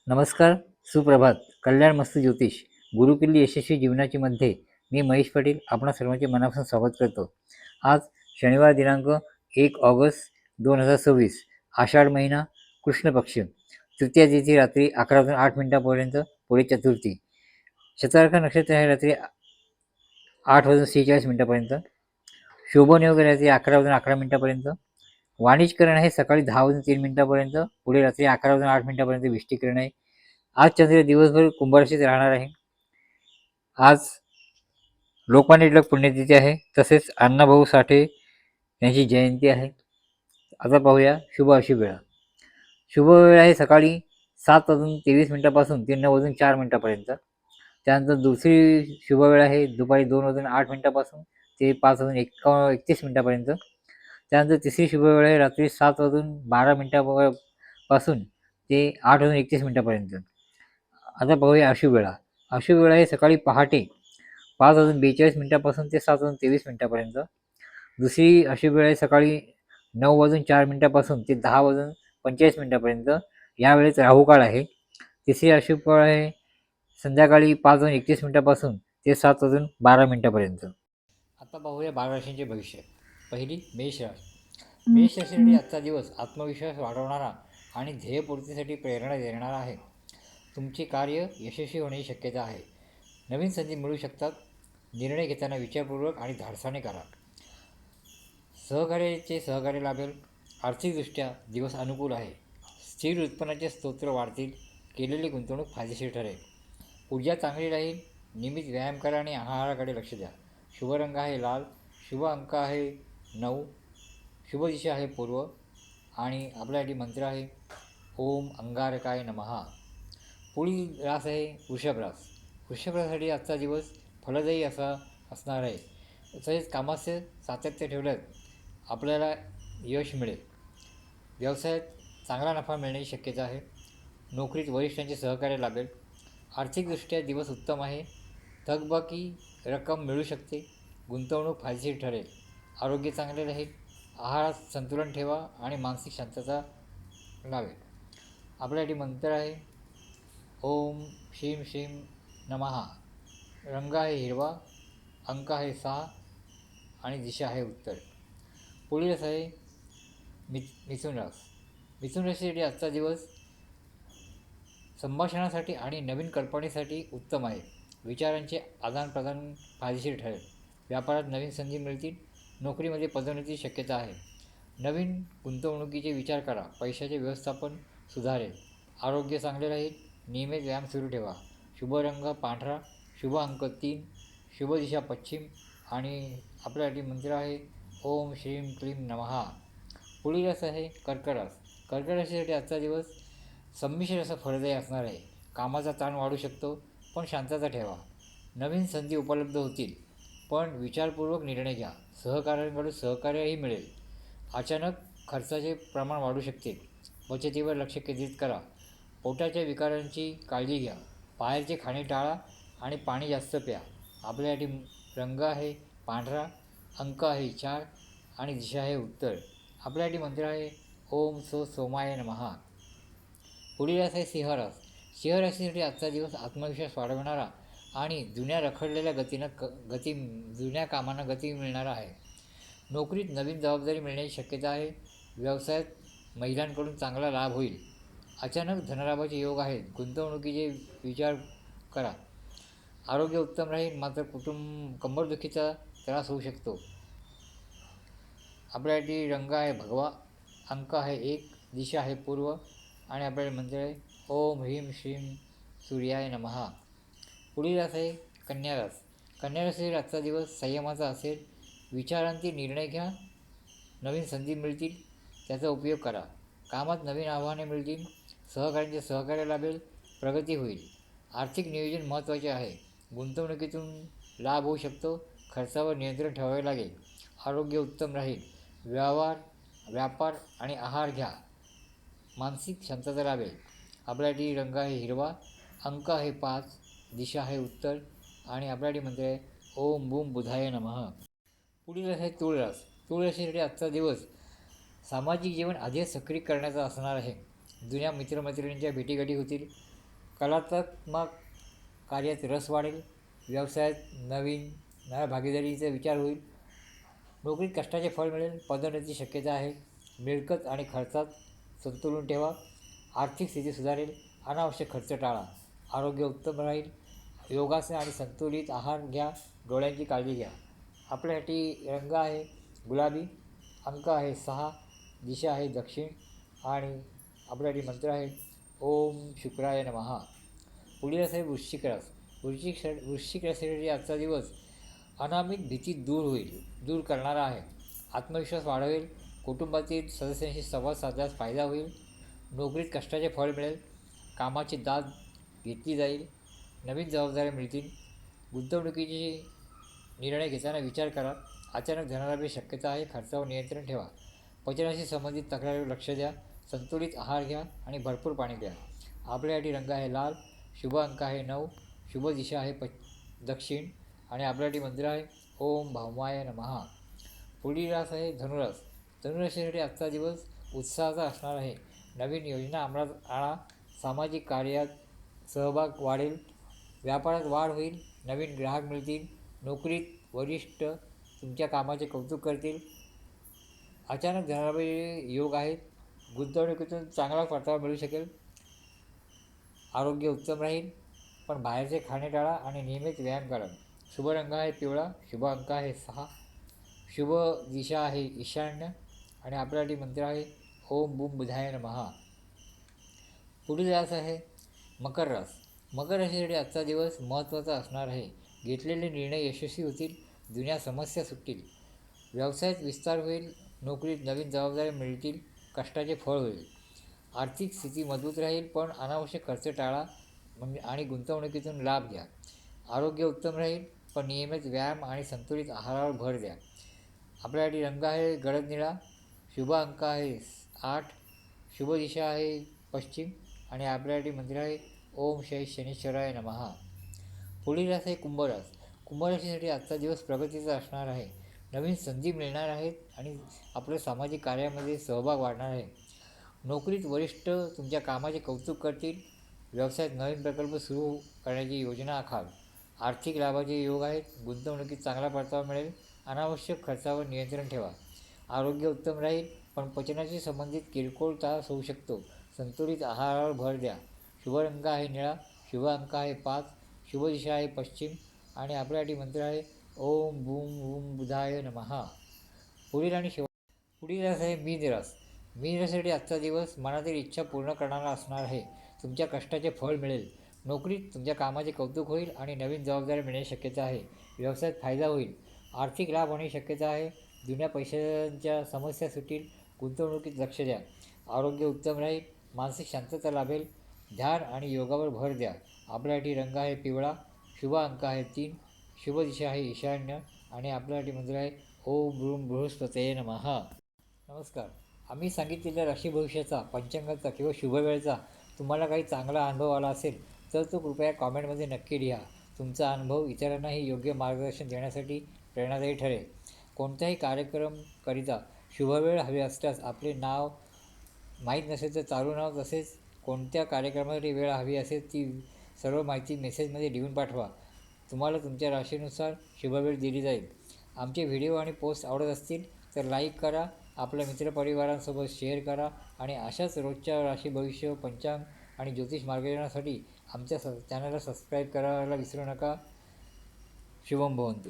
नमस्कार, सुप्रभात, कल्याण मस्त ज्योतिष, गुरुकिल्ली यशस्वी जीवनाची मध्ये मी महेश पाटील आपणा सर्वांचे मनापासून स्वागत करतो. आज शनिवार दिनांक 1 ऑगस्ट 2026, आषाढ महिना, कृष्ण पक्ष, तृतीया तिथी रात्री 11 वाजून 8 मिनिटापर्यंत, पुढे चतुर्थी, शतार्क नक्षत्र आहे रात्री 8 वाजून 46 मिनिटापर्यंत, शोभन योग रात्री 11 वाजून 11 मिनिटापर्यंत, वाणिजकरण आहे सकाळी 10 वाजून 3 मिनिटापर्यंत, पुढे रात्री 11 वाजून 8 मिनिटापर्यंत विष्टीकरण आहे. आज चंद्र दिवसभर कुंभ राशीत राहणार आहे. आज लोकमान्य टिळक पुण्यतिथी आहे, तसेच अण्णाभाऊ साठे यांची जयंती आहे. आता पाहूया शुभ अशुभ वेळा. शुभ वेळ आहे सकाळी 7 वाजून 23 मिनिटापासून ते 9 वाजून 4 मिनिटापर्यंत. त्यानंतर दुसरी शुभ वेळ आहे दुपारी 2 वाजून 8 मिनिटापासून ते 5 वाजून 31 मिनिटापर्यंत. त्यानंतर तिसरी शुभ वेळ आहे रात्री 7 वाजून 12 मिनिटापासून ते 8 वाजून 31 मिनिटापर्यंत. आता पाहूया अशुभ वेळा. अशुभ वेळ आहे सकाळी पहाटे 5 वाजून 42 मिनिटापासून ते 7 वाजून 23 मिनिटापर्यंत. दुसरी अशुभ वेळ आहे सकाळी 9 वाजून 4 मिनिटापासून ते 10 वाजून 45 मिनिटापर्यंत. या वेळेत राहुकाळ आहे. तिसरी अशुभ वेळ आहे संध्याकाळी 5 वाजून 31 मिनिटापासून ते 7 वाजून 12 मिनिटापर्यंत. आता पाहूया 12 राशींचे भविष्य. पहिली मेष राशी. मेष राशीसाठी आजचा दिवस आत्मविश्वास वाढवणारा आणि ध्येयपूर्तीसाठी प्रेरणा देणारा आहे. तुमचे कार्य यशस्वी होण्याची शक्यता आहे. नवीन संधी मिळू शकतात. निर्णय घेताना विचारपूर्वक आणि धाडसाने करा. सहकार्याचे सहकार्य लाभेल. आर्थिकदृष्ट्या दिवस अनुकूल आहे. स्थिर उत्पन्नाचे स्तोत्र वाढतील. केलेली गुंतवणूक फायदेशीर ठरेल. ऊर्जा चांगली राहील. नियमित व्यायाम करा आणि आहाराकडे लक्ष द्या. शुभ रंग आहे लाल. शुभ अंक आहे 9. शुभ दिशा आहे पूर्व. आणि आपल्यासाठी मंत्र आहे ओम अंगारकाय नमः. पुढील रास आहे वृषभ रास. वृषभ रासासाठी आजचा दिवस फलदायी असा असणार आहे. तसेच कामाचे सातत्य ठेवल्यास आपल्याला यश मिळेल. व्यवसायात चांगला नफा मिळण्याची शक्यता आहे. नोकरीत वरिष्ठांचे सहकार्य लाभेल. आर्थिकदृष्ट्या दिवस उत्तम आहे. थकबाकी रक्कम मिळू शकते. गुंतवणूक फायदेशीर ठरेल. आरोग्य चांगले राहील. आहारात संतुलन ठेवा आणि मानसिक शांतता लावेल. आपल्यासाठी मंत्र आहे ओम श्रीम श्रीम नमः. रंग आहे हिरवा. अंक आहे 6 आणि दिशा आहे उत्तर. पुढील रास आहे मिथुन रास. मिथुन राशीसाठी आजचा दिवस संभाषणासाठी आणि नवीन कल्पनेसाठी उत्तम आहे. विचारांचे आदानप्रदान फायदेशीर ठरेल. व्यापारात नवीन संधी मिळतील. नोकरीमध्ये पदोन्नतीची शक्यता आहे. नवीन गुंतवणुकीचे विचार करा. पैशाचे व्यवस्थापन सुधारेल. आरोग्य चांगले राहील. नियमित व्यायाम सुरू ठेवा. शुभ रंग पांढरा. शुभ अंक 3. शुभ दिशा पश्चिम. आणि आपल्यासाठी मंत्र आहे ओम श्रीम क्लीम नमः. पुढील रास आहे कर्क रास. कर्क राशीसाठी आजचा दिवस संमिश्र असं फलदायी असणार आहे. कामाचा ताण वाढू शकतो, पण शांतता ठेवा. नवीन संधी उपलब्ध होतील, पण विचारपूर्वक निर्णय घ्या. सहकाऱ्यांकडून सहकार्यही मिळेल. अचानक खर्चाचे प्रमाण वाढू शकते. बचतीवर लक्ष केंद्रित करा. पोटाच्या विकारांची काळजी घ्या. बाहेरचे खाणे टाळा आणि पाणी जास्त प्या. आपल्यासाठी रंग आहे पांढरा. अंक आहे 4 आणि दिशा आहे उत्तर. आपल्यासाठी मंत्र आहे ओम सोमाय नमः. पुढील रास आहे सिंह रास. सिंह राशीसाठी आजचा दिवस आत्मविश्वास वाढवणारा आणि जुन्या रखडलेल्या जुन्या कामांना गती मिळणारा आहे. नोकरीत नवीन जबाबदारी मिळण्याची शक्यता आहे. व्यवसायात महिलांकडून चांगला लाभ होईल. अचानक धनलाभाचे योग आहेत. गुंतवणुकीचे विचार करा. आरोग्य उत्तम राहील, मात्र कंबरदुखीचा त्रास होऊ शकतो. आपल्यासाठी रंग आहे भगवा. अंक आहे 1. दिशा आहे पूर्व. आणि आपल्याला मंत्र आहे ओम ह्रीम श्रीम सूर्याय नमः. पुढील रास आहे कन्या रास. कन्या राशीसाठी आजचा दिवस संयमाचा असेल. विचारांती निर्णय घ्या. नवीन संधी मिळतील, त्याचा उपयोग करा. कामात नवीन आव्हाने मिळतील. सहकाऱ्यांचे सहकार्य लाभेल. प्रगती होईल. आर्थिक नियोजन महत्त्वाचे आहे. गुंतवणुकीतून लाभ होऊ शकतो. खर्चावर नियंत्रण ठेवावे लागेल. आरोग्य उत्तम राहील. व्यापार आणि आहार घ्या. मानसिक शांतता लाभेल. आपल्यासाठी रंग आहे हिरवा. अंक आहे 5. दिशा आहे उत्तर. आणि आपल्यासाठी मंत्र आहे ओम बूम बुधाय नमः. पुढील रास आहे तुळ रास. तुळ राशीसाठी आजचा दिवस सामाजिक जीवन अधिक सक्रिय करण्याचा असणार आहे. जुन्या मित्रमैत्रिणींच्या भेटीगाठी होतील. कलात्मक कार्यात रस वाढेल. व्यवसायात नव्या भागीदारीचा विचार होईल. नोकरीत कष्टाचे फळ मिळेल. पदोन्नतीची शक्यता आहे. मिळकत आणि खर्चात संतुलन ठेवा. आर्थिक स्थिती सुधारेल. अनावश्यक खर्च टाळा. आरोग्य उत्तम राहील. योगासन आणि संतुलित आहार घ्या. डोळ्यांची काळजी घ्या. आपल्यासाठी रंग आहे गुलाबी, अंक आहे 6, दिशा आहे दक्षिण आणि आपल्यासाठी मंत्र आहे ओम शुक्राय नमः. पुढील रस आहे वृश्चिक रस. वृश्चिक रसासाठी आजचा दिवस अनामिक भीती दूर करणारा आहे. आत्मविश्वास वाढवेल. कुटुंबातील सदस्यांशी संवाद साधल्यास फायदा होईल. नोकरीत कष्टाचे फळ मिळेल. कामाची दाद घेतली जाईल. नवीन जबाबदाऱ्या मिळतील. गुंतवणुकीची निर्णय घेताना विचार करा. अचानक धनलाभाची शक्यता आहे. खर्चावर नियंत्रण ठेवा. पचनाशी संबंधित तक्रारीवर लक्ष द्या. संतुलित आहार घ्या आणि भरपूर पाणी प्या. आपल्यासाठी रंग आहे लाल. शुभ अंक आहे 9. शुभ दिशा आहे दक्षिण आणि आपल्यासाठी मंत्र आहे ओम भावमाय नमः. पुढील रास आहे धनुरास. धनुराशीसाठी आजचा दिवस उत्साहाचा असणार आहे. नवीन योजना अंमलात आणा. सामाजिक कार्यात सहभाग वाढेल. व्यापारात वाढ होईल. नवीन ग्राहक मिळतील. नोकरीत वरिष्ठ तुमच्या कामाचे कौतुक करतील. अचानक धनलाभाचे योग आहेत. गुंतवणुकीतून चांगला परतावा मिळू शकेल. आरोग्य उत्तम राहील. पण बाहेरचे खाणे टाळा आणि नियमित व्यायाम करा. शुभ रंग आहे पिवळा. शुभ अंक आहे 6. शुभ दिशा आहे ईशान्य आणि आपल्यासाठी मंत्र आहे ओम बूम बुधाय नमः. पुढील रास आहे मकर रास. मकर राशीसाठी आजचा दिवस महत्त्वाचा असणार आहे. घेतलेले निर्णय यशस्वी होतील. जुन्या समस्या सुटतील. व्यवसायात विस्तार होईल. नोकरीत नवीन जबाबदाऱ्या मिळतील. कष्टाचे फळ होईल. आर्थिक स्थिती मजबूत राहील. पण अनावश्यक खर्च टाळा आणि गुंतवणुकीतून लाभ घ्या. आरोग्य उत्तम राहील. पण नियमित व्यायाम आणि संतुलित आहारावर भर द्या. आपल्यासाठी रंग आहे गडद निळा. शुभ अंक आहे 8. शुभ दिशा आहे पश्चिम आणि आपल्यासाठी मंत्र आहे ओम श्री शनीश्वराय नमः. पुढील रास आहे कुंभरास. कुंभराशीसाठी आजचा दिवस प्रगतीचा असणार आहे. नवीन संधी मिळणार आहेत आणि आपल्या सामाजिक कार्यामध्ये सहभाग वाढणार आहे. नोकरीत वरिष्ठ तुमच्या कामाचे कौतुक करतील. व्यवसायात नवीन प्रकल्प सुरू करण्याची योजना आखाल. आर्थिक लाभाचे योग आहेत. गुंतवणुकीत चांगला परतावा मिळेल. अनावश्यक खर्चावर नियंत्रण ठेवा. आरोग्य उत्तम राहील. पण पचनाशी संबंधित किरकोळ त्रास होऊ शकतो. संतुलित आहारावर भर द्या. शुभ रंग आहे निळा. शुभ अंक आहे 5. शुभ दिशा आहे पश्चिम आणि आपल्यासाठी मंत्र आहे ओम बूम बूम बुधाय नमः. पुढील रास आहे मीन रास. मीन राशीसाठी आजचा दिवस मनातील इच्छा पूर्ण करणारा असणार आहे. तुमच्या कष्टाचे फळ मिळेल. नोकरीत तुमच्या कामाचे कौतुक होईल आणि नवीन जबाबदारी मिळण्याची शक्यता आहे. व्यवसायात फायदा होईल. आर्थिक लाभ होण्याची शक्यता आहे. जुन्या पैशांच्या समस्या सुटील. गुंतवणुकीत लक्ष द्या. आरोग्य उत्तम राहील. मानसिक शांतता लाभेल. ध्यान आणि योगावर भर द्या. आपल्यासाठी रंग आहे पिवळा. शुभ अंक आहे 3. शुभ दिशा आहे ईशान्य आणि आपल्यासाठी मंत्र आहे ओम ब्रूम बृहस्पतये नमः. नमस्कार. आम्ही सांगितलेल्या राशी भविष्याचा, पंचांगाचा किंवा शुभवेळेचा तुम्हाला काही चांगला अनुभव आला असेल तर तो कृपया कॉमेंटमध्ये नक्की लिहा. तुमचा अनुभव इतरांनाही योग्य मार्गदर्शन देण्यासाठी प्रेरणादायी ठरेल. कोणत्याही कार्यक्रमकरिता शुभवेळ हवी असल्यास आपले नाव माहीत नसेल तर चालू नाव तसेच कोणत्या कार्यक्रमासाठी वेळ हवी असेल ती सर्व माहिती मेसेजमध्ये लिहून पाठवा. तुम्हाला तुमच्या राशीनुसार शुभवेळ दिली जाईल. आमचे व्हिडिओ आणि पोस्ट आवडत असतील तर लाईक करा. आपल्या मित्रपरिवारांसोबत शेअर करा आणि अशाच रोजच्या राशी भविष्य, पंचांग आणि ज्योतिष मार्गदर्शनासाठी आमच्या चॅनलला सबस्क्राईब करायला विसरू नका. शुभम भवंतु.